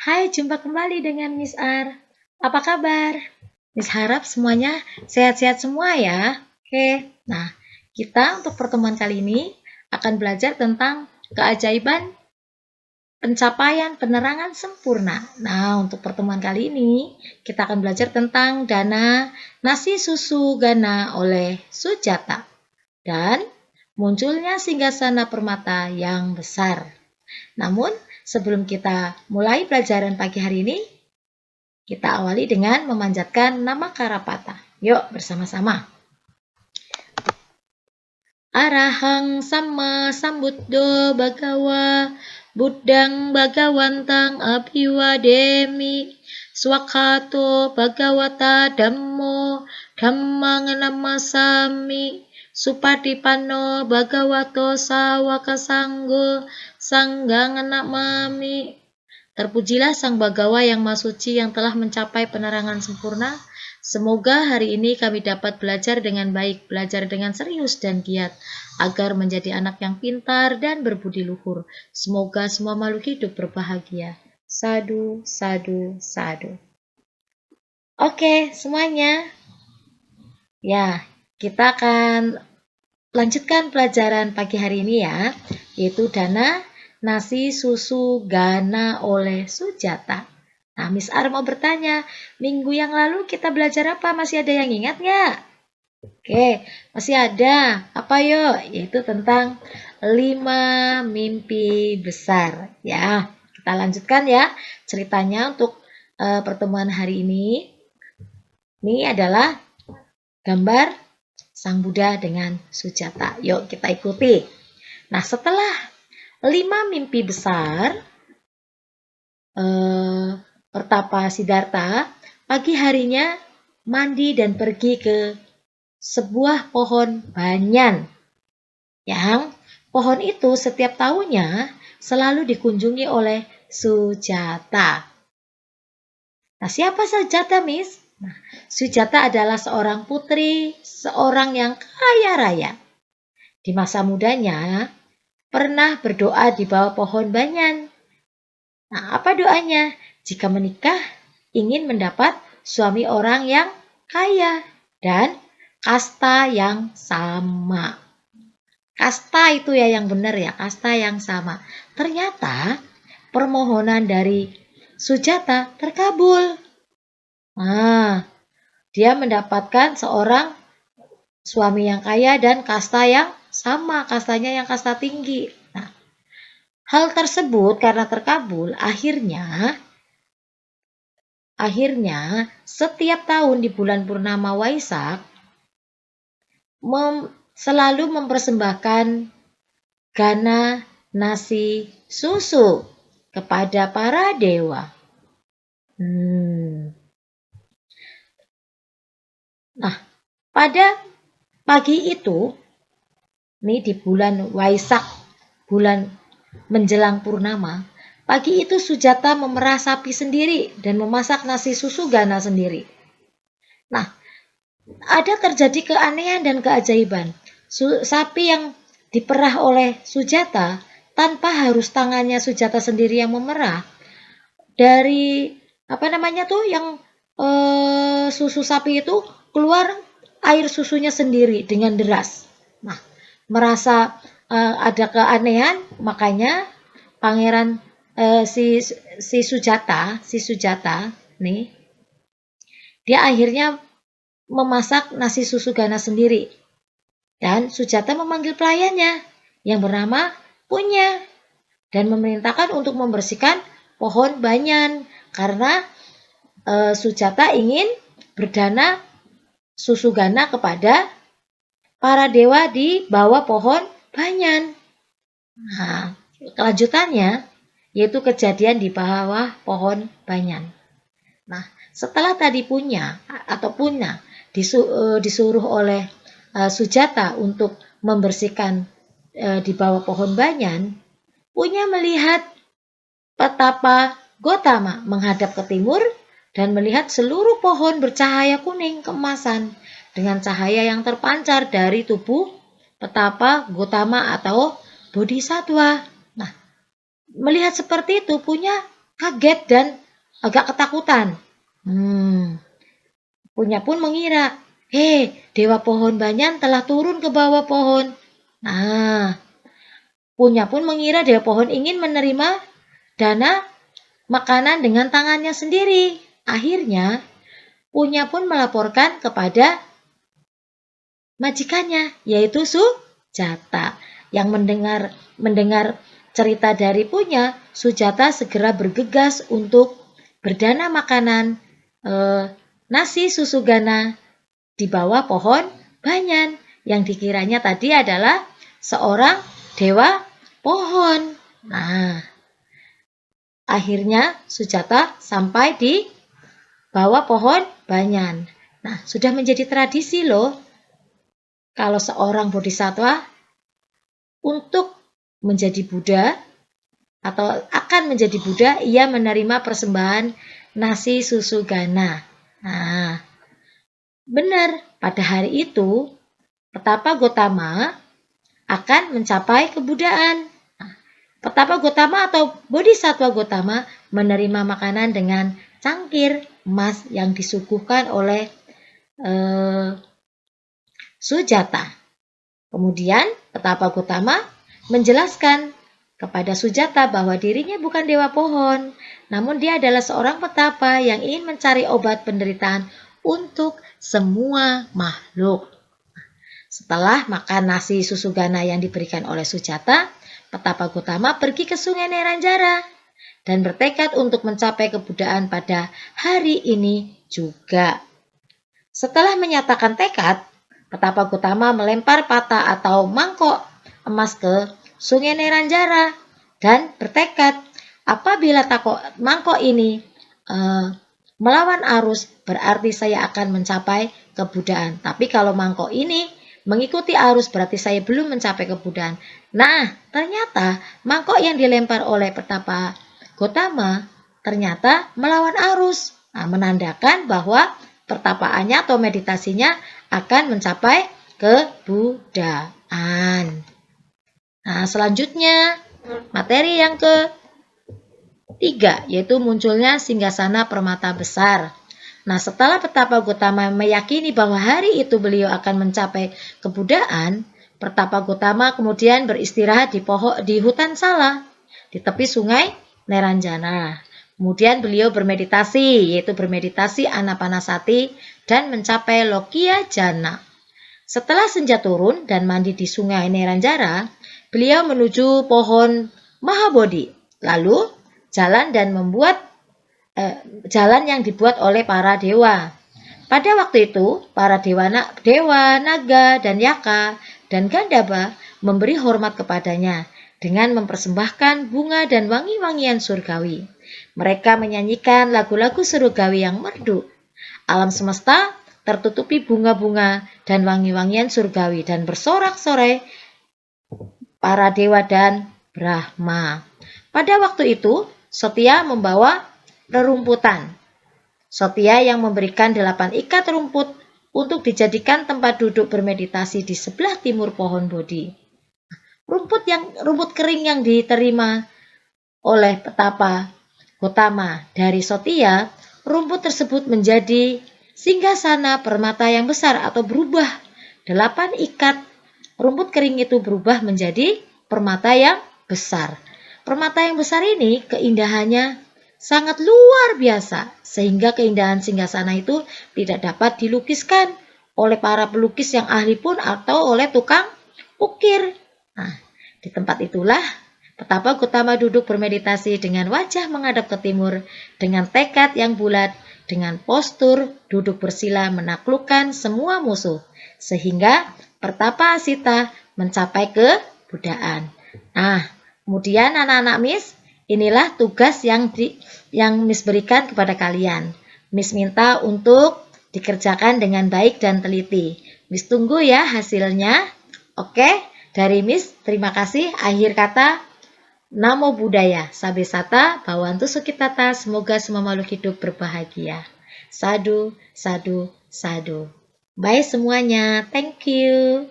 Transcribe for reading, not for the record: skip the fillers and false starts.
Hai, jumpa kembali dengan Miss R. Apa kabar? Miss harap semuanya sehat-sehat semua ya. Oke, nah kita untuk pertemuan kali ini akan belajar tentang keajaiban pencapaian penerangan sempurna. Nah, untuk pertemuan kali ini kita akan belajar tentang dana nasi susu Gana oleh Sujata dan munculnya singgasana permata yang besar. Namun, sebelum kita mulai pelajaran pagi hari ini, kita awali dengan memanjatkan nama Karapata. Yuk bersama-sama. Arahang sama sambuddho bagawa buddhang bagawantang abhiwademi swakato bhagawata dhammo dhammang namasami supatipanno bhagavato sawaka sanggo sanggang namami. Terpujilah Sang Bagawa yang Maha Suci yang telah mencapai penerangan sempurna. Semoga hari ini kami dapat belajar dengan baik, belajar dengan serius dan giat, agar menjadi anak yang pintar dan berbudi luhur. Semoga semua makhluk hidup berbahagia. Sadu, sadu, sadu. Oke, semuanya. Ya, kita akan lanjutkan pelajaran pagi hari ini ya, yaitu dana nasi susu Gana oleh Sujata. Nah, Miss Ar mau bertanya, minggu yang lalu kita belajar apa? Masih ada yang ingat nggak? Oke, masih ada. Apa yuk? Yaitu tentang 5 mimpi besar. Ya, kita lanjutkan ya ceritanya untuk pertemuan hari ini. Ini adalah gambar Sang Buddha dengan Sujata. Yuk kita ikuti. Nah, setelah 5 mimpi besar, Pertapa Siddhartha pagi harinya mandi dan pergi ke sebuah pohon banyan. Yang pohon itu setiap tahunnya selalu dikunjungi oleh Sujata. Nah, siapa Sujata, Miss? Nah, Sujata adalah seorang putri, seorang yang kaya raya. Di masa mudanya, pernah berdoa di bawah pohon banyan. Nah, apa doanya? Jika menikah, ingin mendapat suami orang yang kaya dan kasta yang sama. Kasta itu ya yang benar ya, kasta yang sama. Ternyata permohonan dari Sujata terkabul. Nah, dia mendapatkan seorang suami yang kaya dan kasta yang sama, kastanya yang kasta tinggi. Nah, hal tersebut karena terkabul, akhirnya setiap tahun di bulan purnama Waisak selalu mempersembahkan Gana nasi susu kepada para dewa. Nah, pada pagi itu, nih di bulan Waisak, bulan menjelang purnama, pagi itu Sujata memerah sapi sendiri dan memasak nasi susu Gana sendiri. Nah, ada terjadi keanehan dan keajaiban. Sapi yang diperah oleh Sujata tanpa harus tangannya Sujata sendiri yang memerah. Dari yang susu sapi itu keluar air susunya sendiri dengan deras. Nah, merasa ada keanehan, makanya pangeran si Sujata nih, dia akhirnya memasak nasi susu Gana sendiri. Dan Sujata memanggil pelayannya yang bernama Punya dan memerintahkan untuk membersihkan pohon banyan karena Sujata ingin berdana susu Gana kepada para dewa di bawah pohon banyan. Nah, kelanjutannya yaitu kejadian di bawah pohon banyan. Nah, setelah tadi Punya disuruh oleh Sujata untuk membersihkan di bawah pohon banyan, Punya melihat Petapa Gotama menghadap ke timur dan melihat seluruh pohon bercahaya kuning keemasan dengan cahaya yang terpancar dari tubuh Petapa Gotama atau Bodhisattva. Nah, melihat seperti itu Punya kaget dan agak ketakutan. Punya pun mengira, dewa pohon banyan telah turun ke bawah pohon. Nah, Punya pun mengira dewa pohon ingin menerima dana makanan dengan tangannya sendiri. Akhirnya, Punya pun melaporkan kepada majikannya, yaitu Sujata. Yang mendengar cerita dari Punya, Sujata segera bergegas untuk berdana makanan nasi susu gana di bawah pohon banyan yang dikiranya tadi adalah seorang dewa pohon. Nah, akhirnya Sujata sampai di bawah pohon banyan. Nah, sudah menjadi tradisi loh kalau seorang bodhisattva untuk menjadi Buddha atau akan menjadi Buddha, ia menerima persembahan nasi susu gana. Nah, benar, pada hari itu Petapa Gotama akan mencapai kebudaan. Petapa Gotama atau Bodhisattva Gotama menerima makanan dengan cangkir emas yang disuguhkan oleh Sujata. Kemudian Petapa Gotama menjelaskan kepada Sujata bahwa dirinya bukan dewa pohon, namun dia adalah seorang petapa yang ingin mencari obat penderitaan untuk semua makhluk. Setelah makan nasi susu gana yang diberikan oleh Sujata, Petapa Gotama pergi ke Sungai Neranjara dan bertekad untuk mencapai kebudaan pada hari ini juga. Setelah menyatakan tekad, Petapa Gotama melempar pata atau mangkok emas ke Sungai Neranjara dan bertekad apabila mangkok ini melawan arus berarti saya akan mencapai kebudaan. Tapi kalau mangkok ini mengikuti arus berarti saya belum mencapai kebudaan. Nah, ternyata mangkok yang dilempar oleh Petapa Gotama ternyata melawan arus. Nah, menandakan bahwa pertapaannya atau meditasinya akan mencapai kebudaan. Nah, selanjutnya materi yang ketiga yaitu munculnya singgasana permata besar. Nah, setelah Petapa Gotama meyakini bahwa hari itu beliau akan mencapai kebudaan, Petapa Gotama kemudian beristirahat di hutan Sala di tepi sungai Neranjara. Kemudian beliau bermeditasi, yaitu bermeditasi Anapanasati dan mencapai Lokia Jana. Setelah senja turun dan mandi di sungai Neranjara, beliau menuju pohon Mahabodhi. Lalu jalan yang dibuat oleh para dewa. Pada waktu itu, para dewa, naga, dan yaka, dan gandaba memberi hormat kepadanya dengan mempersembahkan bunga dan wangi-wangian surgawi. Mereka menyanyikan lagu-lagu surgawi yang merdu. Alam semesta tertutupi bunga-bunga dan wangi-wangian surgawi dan bersorak-sorai para dewa dan Brahma. Pada waktu itu, Satya membawa rerumputan. Satya yang memberikan 8 ikat rumput untuk dijadikan tempat duduk bermeditasi di sebelah timur pohon Bodhi. Rumput kering yang diterima oleh Petapa Gotama dari Satya, rumput tersebut menjadi singgasana permata yang besar atau berubah. 8 ikat rumput kering itu berubah menjadi permata yang besar. Permata yang besar ini keindahannya sangat luar biasa, sehingga keindahan singgasana itu tidak dapat dilukiskan oleh para pelukis yang ahli pun atau oleh tukang ukir. Nah, di tempat itulah Petapa Gotama duduk bermeditasi dengan wajah menghadap ke timur, dengan tekad yang bulat, dengan postur duduk bersila menaklukkan semua musuh, sehingga Pertapa Asita mencapai kebudaan. Nah, kemudian anak-anak Miss, inilah tugas yang Miss berikan kepada kalian. Miss minta untuk dikerjakan dengan baik dan teliti. Miss tunggu ya hasilnya. Oke, dari Miss terima kasih. Akhir kata, Namo Buddhaya, Sabesata, Bhawantu Sukhitata, semoga semua makhluk hidup berbahagia. Sadu, sadu, sadu. Bye semuanya, thank you.